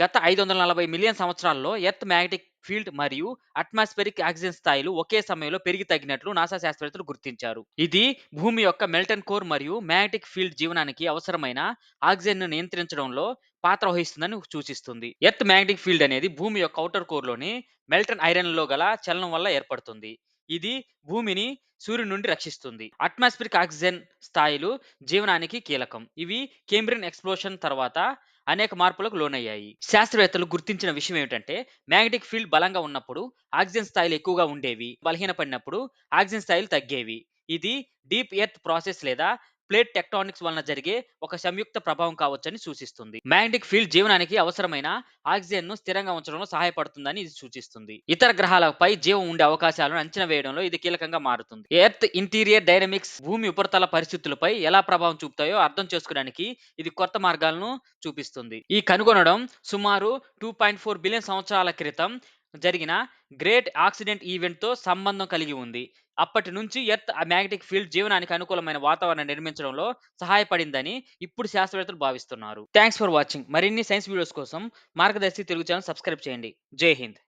గత 540 మిలియన్ సంవత్సరాల్లో earth magnetic field మరియు అట్మాస్ఫిరిక్ ఆక్సిజన్ స్థాయిలు ఒకే సమయంలో పెరిగి తగ్గినట్లు నాసా శాస్త్రవేత్తలు గుర్తించారు. ఇది భూమి యొక్క మెల్టన్ కోర్ మరియు మ్యాగ్నెటిక్ ఫీల్డ్ జీవనానికి అవసరమైన ఆక్సిజన్ను నియంత్రించడంలో పాత్ర వహిస్తుందని సూచిస్తుంది. ఎర్త్ మ్యాగ్నెటిక్ ఫీల్డ్ అనేది భూమి యొక్క ఔటర్ కోర్లోని మెల్టన్ ఐరన్లో గల చలనం వల్ల ఏర్పడుతుంది. ఇది భూమిని సూర్యుడి నుండి రక్షిస్తుంది. అట్మాస్ఫిరిక్ ఆక్సిజన్ స్థాయిలు జీవనానికి కీలకం. ఇవి కేంబ్రియన్ ఎక్స్‌ప్లోషన్ తర్వాత అనేక మార్పులకు లోనయ్యాయి. శాస్త్రవేత్తలు గుర్తించిన విషయం ఏమిటంటే, మ్యాగ్నెటిక్ ఫీల్డ్ బలంగా ఉన్నప్పుడు ఆక్సిజన్ స్థాయిలు ఎక్కువగా ఉండేవి. బలహీనపడినప్పుడు ఆక్సిజన్ స్థాయిలు తగ్గేవి. ఇది డీప్ ఎర్త్ ప్రాసెస్ లేదా ప్లేట్ టెక్టానిక్స్ వలన జరిగే ఒక సంయుక్త ప్రభావం కావచ్చని సూచిస్తుంది. మ్యాగ్నెటిక్ ఫీల్డ్ జీవనానికి అవసరమైన ఆక్సిజన్ను స్థిరంగా ఉంచడంలో సహాయపడుతుందని ఇది సూచిస్తుంది. ఇతర గ్రహాలపై జీవం ఉండే అవకాశాలను అంచనా వేయడంలో ఇది కీలకంగా మారుతుంది. ఎర్త్ ఇంటీరియర్ డైనమిక్స్ భూమి ఉపరితల పరిస్థితులపై ఎలా ప్రభావం చూపుతాయో అర్థం చేసుకోవడానికి ఇది కొత్త మార్గాలను చూపిస్తుంది. ఈ కనుగొనడం సుమారు 2.4 బిలియన్ సంవత్సరాల క్రితం జరిగిన గ్రేట్ ఆక్సిడెంట్ ఈవెంట్‌తో సంబంధం కలిగి ఉంది. అప్పటి నుంచి ఎర్త్ మ్యాగ్నెటిక్ ఫీల్డ్ జీవనానికి అనుకూలమైన వాతావరణం నిర్మించడంలో సహాయపడిందని ఇప్పుడు శాస్త్రవేత్తలు భావిస్తున్నారు. Thanks for watching. మరిన్ని సైన్స్ వీడియోస్ కోసం మార్గదర్శి తెలుగు ఛానల్ సబ్స్క్రైబ్ చేయండి. జై హింద్.